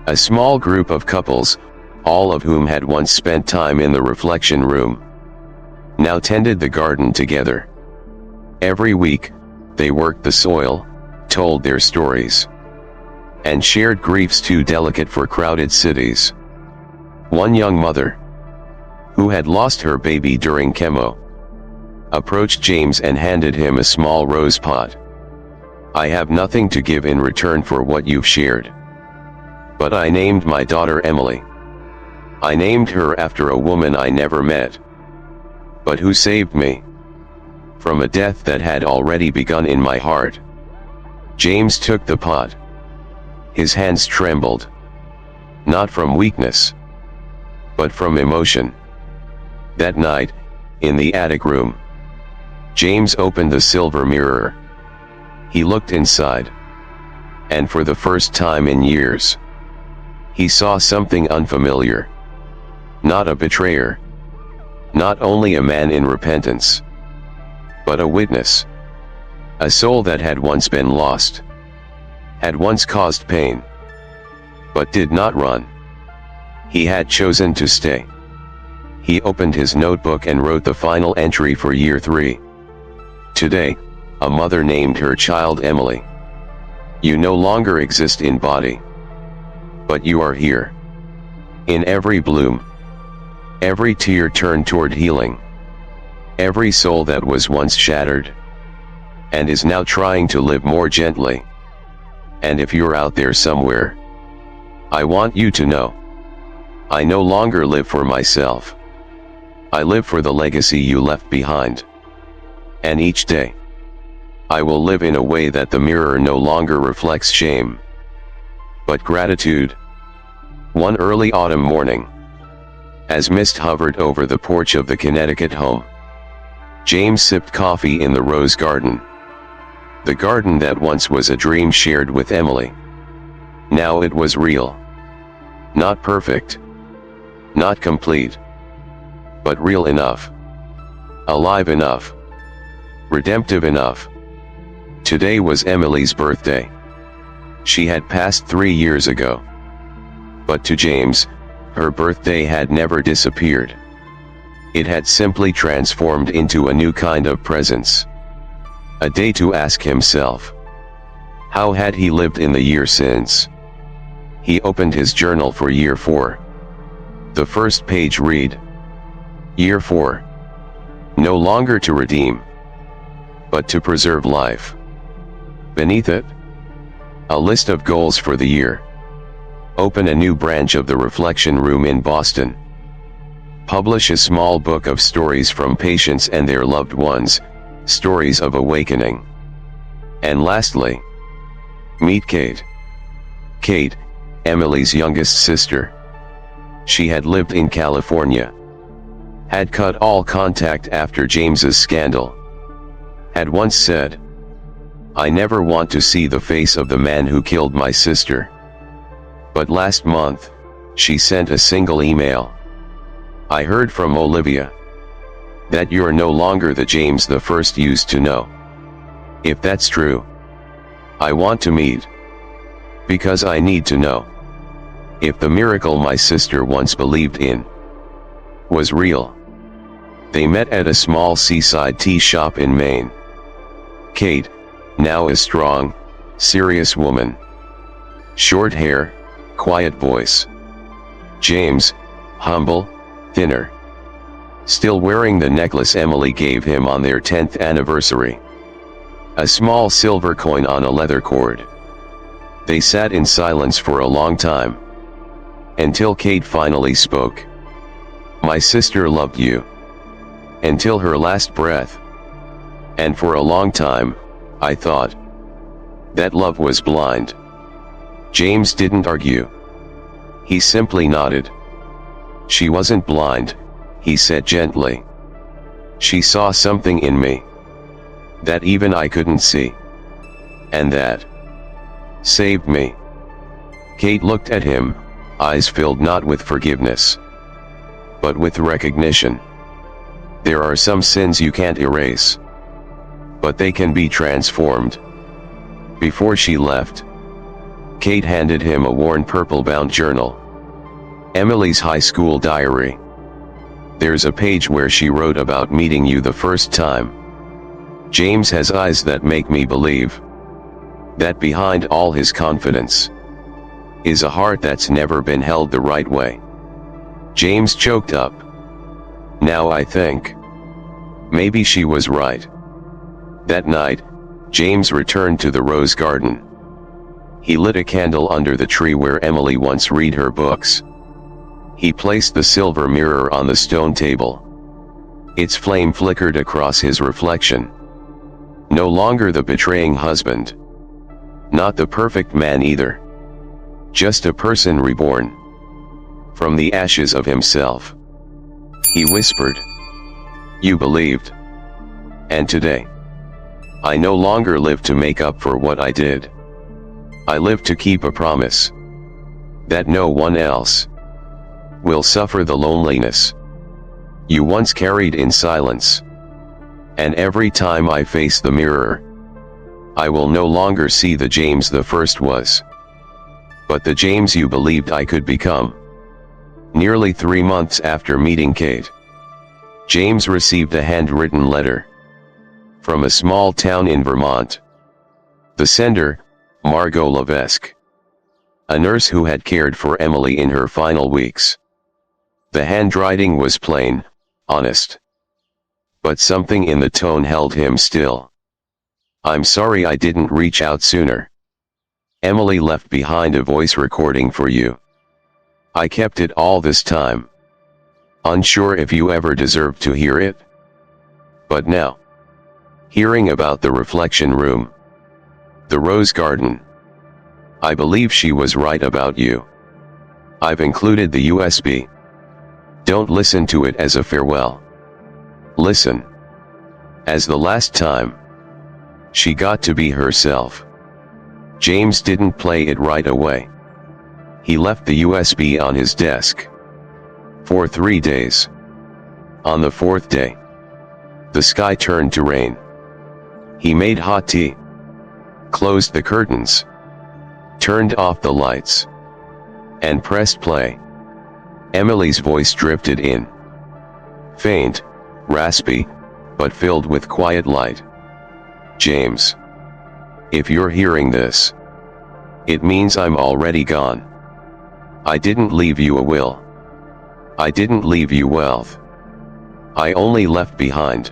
A small group of couples, all of whom had once spent time in the reflection room, now tended the garden together. Every week, they worked the soil, told their stories, and shared griefs too delicate for crowded cities. One young mother, who had lost her baby during chemo, approached James and handed him a small rose pot. "I have nothing to give in return for what you've shared. But I named my daughter Emily. I named her after a woman I never met, but who saved me from a death that had already begun in my heart." James took the pot. His hands trembled, not from weakness, but from emotion. That night, in the attic room, James opened the silver mirror. He looked inside, and for the first time in years, he saw something unfamiliar. Not a betrayer, not only a man in repentance, but a witness. A soul that had once been lost, had once caused pain, but did not run. He had chosen to stay. He opened his notebook and wrote the final entry for year 3. "Today, a mother named her child Emily. You no longer exist in body, but you are here. In every bloom, every tear turned toward healing, every soul that was once shattered, and is now trying to live more gently. And if you're out there somewhere, I want you to know, I no longer live for myself. I live for the legacy you left behind. And each day, I will live in a way that the mirror no longer reflects shame, but gratitude." One early autumn morning, as mist hovered over the porch of the Connecticut home, James sipped coffee in the Rose Garden. The garden that once was a dream shared with Emily. Now it was real. Not perfect. Not complete. But real enough. Alive enough. Redemptive enough. Today was Emily's birthday. She had passed 3 years ago. But to James, her birthday had never disappeared. It had simply transformed into a new kind of presence. A day to ask himself, how had he lived in the year since? He opened his journal for year 4. The first page read, "Year 4. No longer to redeem, but to preserve life." Beneath it, a list of goals for the year. Open a new branch of the Reflection Room in Boston. Publish a small book of stories from patients and their loved ones, stories of awakening. And lastly, meet Kate. Kate, Emily's youngest sister. She had lived in California. Had cut all contact after James's scandal. Had once said, "I never want to see the face of the man who killed my sister." But last month, she sent a single email. "I heard from Olivia that you're no longer the James the first used to know. If that's true, I want to meet. Because I need to know if the miracle my sister once believed in was real." They met at a small seaside tea shop in Maine. Kate, now a strong, serious woman. Short hair, quiet voice. James, humble, thinner. Still wearing the necklace Emily gave him on their 10th anniversary. A small silver coin on a leather cord. They sat in silence for a long time. Until Kate finally spoke. "My sister loved you. Until her last breath. And for a long time, I thought that love was blind." James didn't argue. He simply nodded. "She wasn't blind," he said gently. "She saw something in me that even I couldn't see. And that saved me." Kate looked at him, eyes filled not with forgiveness, but with recognition. There are some sins you can't erase, but they can be transformed. Before she left, Kate handed him a worn purple-bound journal. Emily's high school diary. There's a page where she wrote about meeting you the first time. "James has eyes that make me believe that behind all his confidence is a heart that's never been held the right way." James choked up. "Now I think maybe she was right." That night, James returned to the rose garden. He lit a candle under the tree where Emily once read her books. He placed the silver mirror on the stone table. Its flame flickered across his reflection. No longer the betraying husband. Not the perfect man either. Just a person reborn from the ashes of himself. He whispered, "You believed. And today, I no longer live to make up for what I did. I live to keep a promise that no one else will suffer the loneliness you once carried in silence. And every time I face the mirror, I will no longer see the James the first was, but the James you believed I could become." Nearly 3 months after meeting Kate, James received a handwritten letter from a small town in Vermont. The sender, Margot Levesque, a nurse who had cared for Emily in her final weeks. The handwriting was plain, honest. But something in the tone held him still. "I'm sorry I didn't reach out sooner. Emily left behind a voice recording for you. I kept it all this time. Unsure if you ever deserved to hear it. But now, hearing about the reflection room, the rose garden, I believe she was right about you. I've included the USB. Don't listen to it as a farewell. Listen as the last time she got to be herself." James didn't play it right away. He left the USB on his desk for 3 days. On the 4th day, the sky turned to rain. He made hot tea, closed the curtains, turned off the lights, and pressed play. Emily's voice drifted in. Faint, raspy, but filled with quiet light. "James, if you're hearing this, it means I'm already gone. I didn't leave you a will. I didn't leave you wealth. I only left behind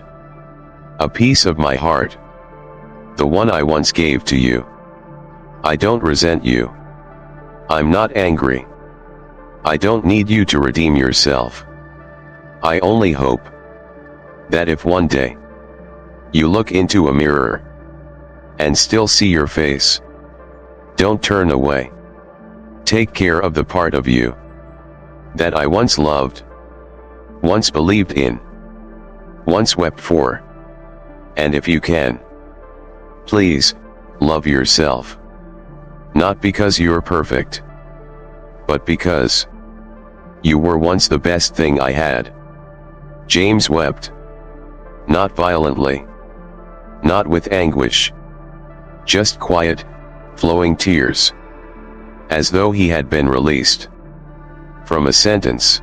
a piece of my heart. The one I once gave to you. I don't resent you. I'm not angry. I don't need you to redeem yourself. I only hope that if one day you look into a mirror and still see your face, don't turn away. Take care of the part of you that I once loved, once believed in, once wept for. And if you can, please, love yourself. Not because you're perfect, but because you were once the best thing I had." James wept. Not violently. Not with anguish. Just quiet, flowing tears. As though he had been released from a sentence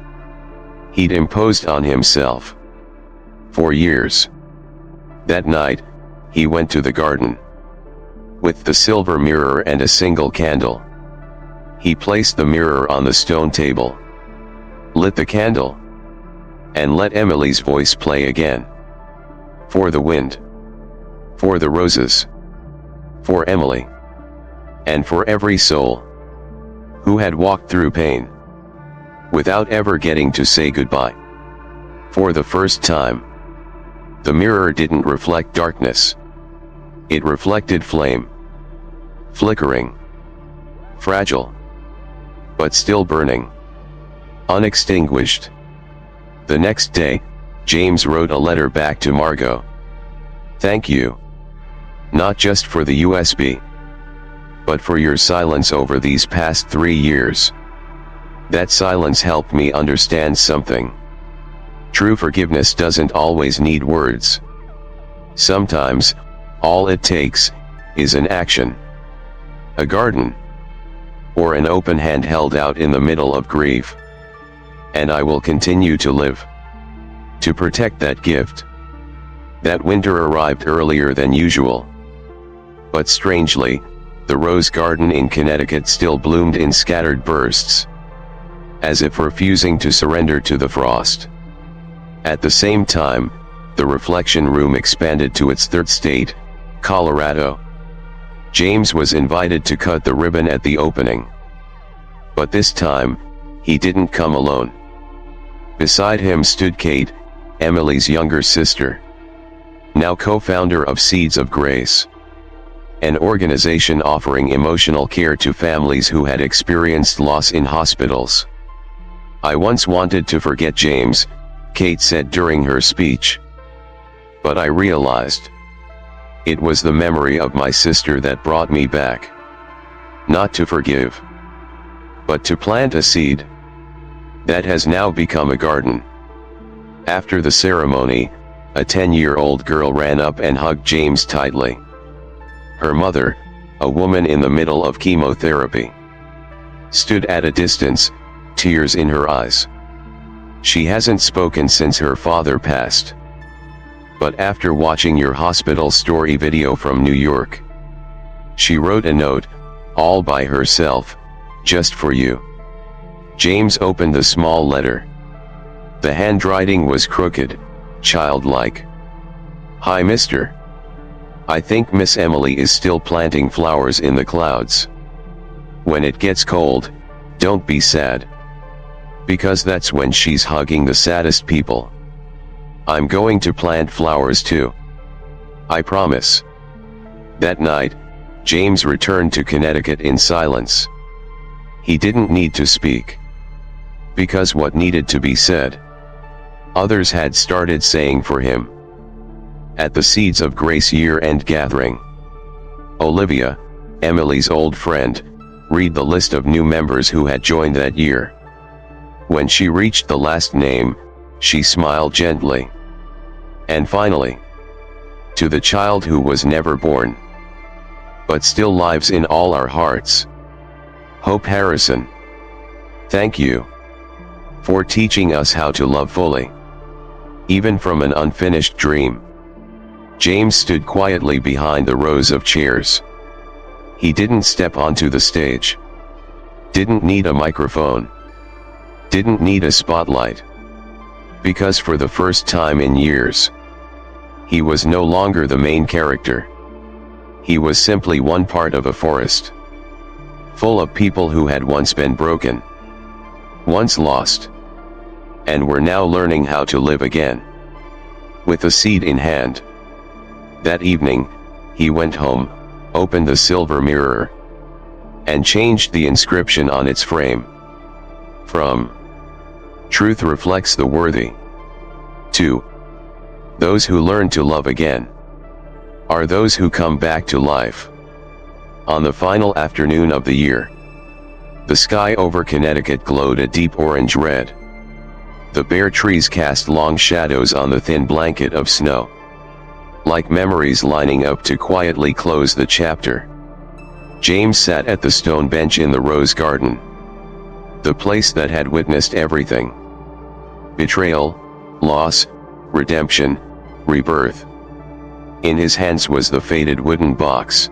he'd imposed on himself. for years. That night, he went to the garden. With the silver mirror and a single candle. He placed the mirror on the stone table, lit the candle, and let Emily's voice play again. For the wind, for the roses, for Emily, and for every soul who had walked through pain without ever getting to say goodbye. For the first time, the mirror didn't reflect darkness. It reflected flame, flickering, fragile, but still burning, unextinguished. The next day, James wrote a letter back to Margot. Thank you. Not just for the USB, but for your silence over these past 3 years. That silence helped me understand something. True forgiveness doesn't always need words. Sometimes, all it takes is an action. A garden, or an open hand held out in the middle of grief. And I will continue to live to protect that gift. That winter arrived earlier than usual. But strangely, the rose garden in Connecticut still bloomed in scattered bursts, as if refusing to surrender to the frost. At the same time, the reflection room expanded to its third state, Colorado. James was invited to cut the ribbon at the opening. But this time, he didn't come alone. Beside him stood Kate, Emily's younger sister, now co-founder of Seeds of Grace, an organization offering emotional care to families who had experienced loss in hospitals. I once wanted to forget James, Kate said during her speech. But I realized it was the memory of my sister that brought me back. Not to forgive, but to plant a seed that has now become a garden. After the ceremony, a 10-year-old girl ran up and hugged James tightly. Her mother, a woman in the middle of chemotherapy, stood at a distance, tears in her eyes. She hasn't spoken since her father passed. But after watching your hospital story video from New York, she wrote a note, all by herself, just for you. James opened the small letter. The handwriting was crooked, childlike. Hi Mr. I think Miss Emily is still planting flowers in the clouds. When it gets cold, don't be sad. Because that's when she's hugging the saddest people. I'm going to plant flowers too. I promise. That night, James returned to Connecticut in silence. He didn't need to speak. Because what needed to be said, others had started saying for him. At the Seeds of Grace year-end gathering, Olivia, Emily's old friend, read the list of new members who had joined that year. When she reached the last name, she smiled gently. And finally, to the child who was never born, but still lives in all our hearts, Hope Harrison. Thank you for teaching us how to love fully, even from an unfinished dream. James stood quietly behind the rows of chairs. He didn't step onto the stage. Didn't need a microphone. Didn't need a spotlight. Because for the first time in years, he was no longer the main character. He was simply one part of a forest, full of people who had once been broken, once lost, and were now learning how to live again. With a seed in hand. That evening, he went home, opened the silver mirror, and changed the inscription on its frame. From "Truth reflects the worthy" to "Those who learn to love again are those who come back to life." On the final afternoon of the year, the sky over Connecticut glowed a deep orange red. The bare trees cast long shadows on the thin blanket of snow, like memories lining up to quietly close the chapter. James sat at the stone bench in the rose garden, the place that had witnessed everything: betrayal, loss, redemption, rebirth. In his hands was the faded wooden box.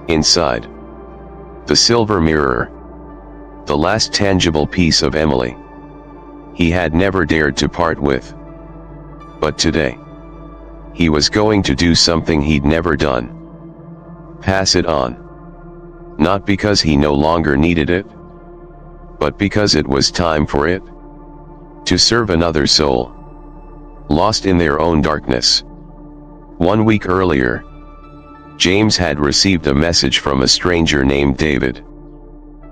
Inside, the silver mirror, the last tangible piece of Emily he had never dared to part with. But today, he was going to do something he'd never done. Pass it on. Not because he no longer needed it, but because it was time for it to serve another soul, lost in their own darkness. 1 week earlier, James had received a message from a stranger named David,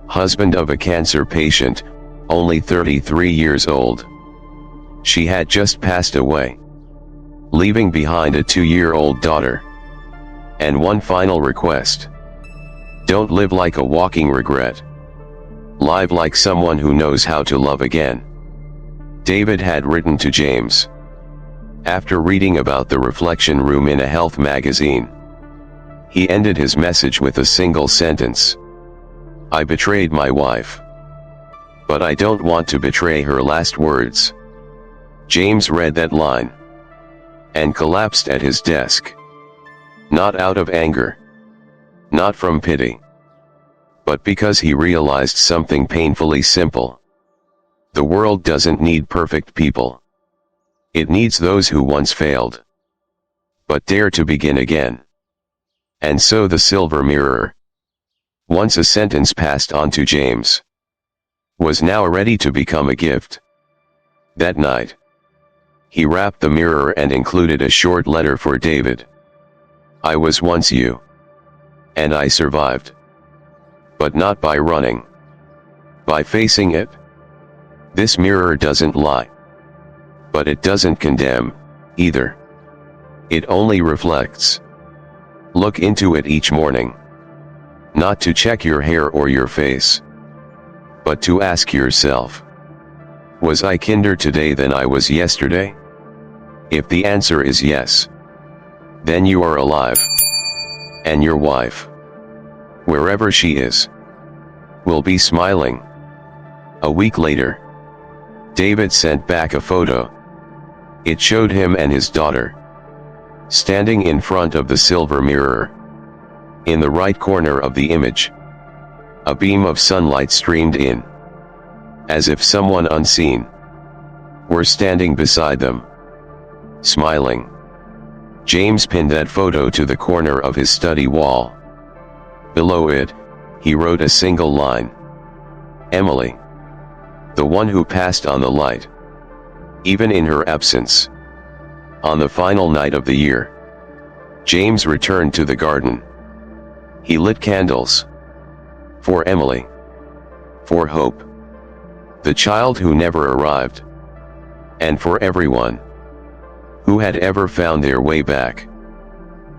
husband of a cancer patient, only 33 years old. She had just passed away, leaving behind a 2-year-old daughter. And one final request: don't live like a walking regret. Live like someone who knows how to love again. David had written to James after reading about the reflection room in a health magazine. He ended his message with a single sentence: I betrayed my wife, but I don't want to betray her last words. James read that line and collapsed at his desk. Not out of anger, not from pity, but because he realized something painfully simple. The world doesn't need perfect people. It needs those who once failed, but dare to begin again. And so the silver mirror, once a sentence passed on to James, was now ready to become a gift. That night, he wrapped the mirror and included a short letter for David. I was once you, and I survived. But not by running, by facing it. This mirror doesn't lie, but it doesn't condemn, either. It only reflects. Look into it each morning, not to check your hair or your face, but to ask yourself, was I kinder today than I was yesterday? If the answer is yes, then you are alive, and your wife, wherever she is, will be smiling. A week later, David sent back a photo. It showed him and his daughter standing in front of the silver mirror. In the right corner of the image, a beam of sunlight streamed in, as if someone unseen were standing beside them, smiling. James pinned that photo to the corner of his study wall. Below it, he wrote a single line: Emily, the one who passed on the light, even in her absence. On the final night of the year, James returned to the garden. He lit candles. For Emily. For hope, the child who never arrived. And for everyone who had ever found their way back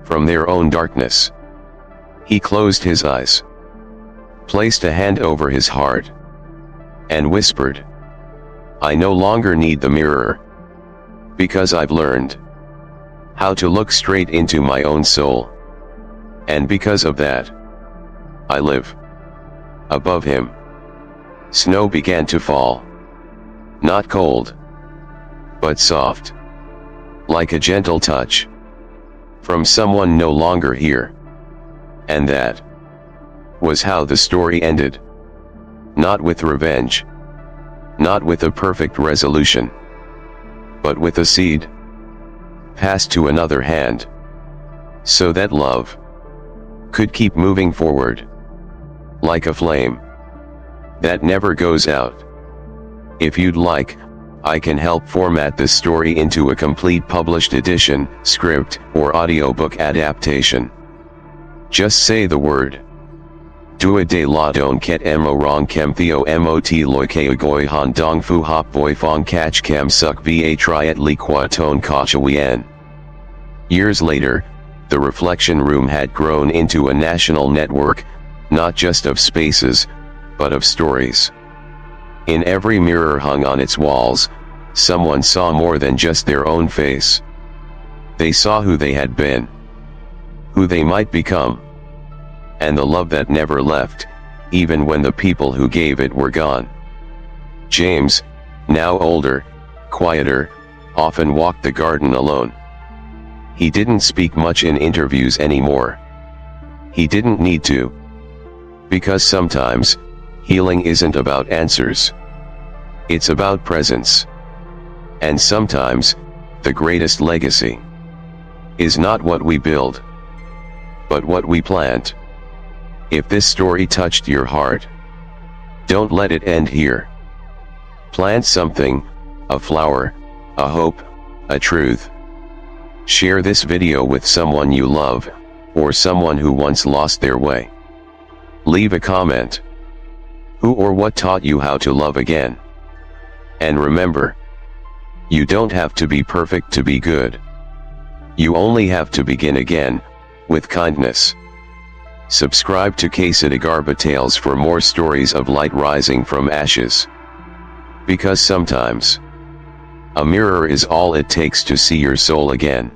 from their own darkness. He closed his eyes, placed a hand over his heart, and whispered, I no longer need the mirror, because I've learned how to look straight into my own soul. And because of that, I live above him. Snow began to fall. Not cold, but soft, like a gentle touch from someone no longer here. And that was how the story ended. Not with revenge, not with a perfect resolution, but with a seed passed to another hand, so that love could keep moving forward, like a flame that never goes out. If you'd like, I can help format this story into a complete published edition, script, or audiobook adaptation. Just say the word. Dua de la don ket mo rong kem theo mot loi ke agoi han dong fu hop voi fong kach kem suk va triat li qua ton kacha wien. Years later, the reflection room had grown into a national network, not just of spaces, but of stories. In every mirror hung on its walls, someone saw more than just their own face. They saw who they had been, who they might become, and the love that never left, even when the people who gave it were gone. James, now older, quieter, often walked the garden alone. He didn't speak much in interviews anymore. He didn't need to. Because sometimes, healing isn't about answers. It's about presence. And sometimes, the greatest legacy is not what we build, but what we plant. If this story touched your heart, don't let it end here. Plant something, a flower, a hope, a truth. Share this video with someone you love, or someone who once lost their way. Leave a comment. Who or what taught you how to love again? And remember, you don't have to be perfect to be good. You only have to begin again, with kindness. Subscribe to Ksitigarbha Tales for more stories of light rising from ashes. Because sometimes, a mirror is all it takes to see your soul again.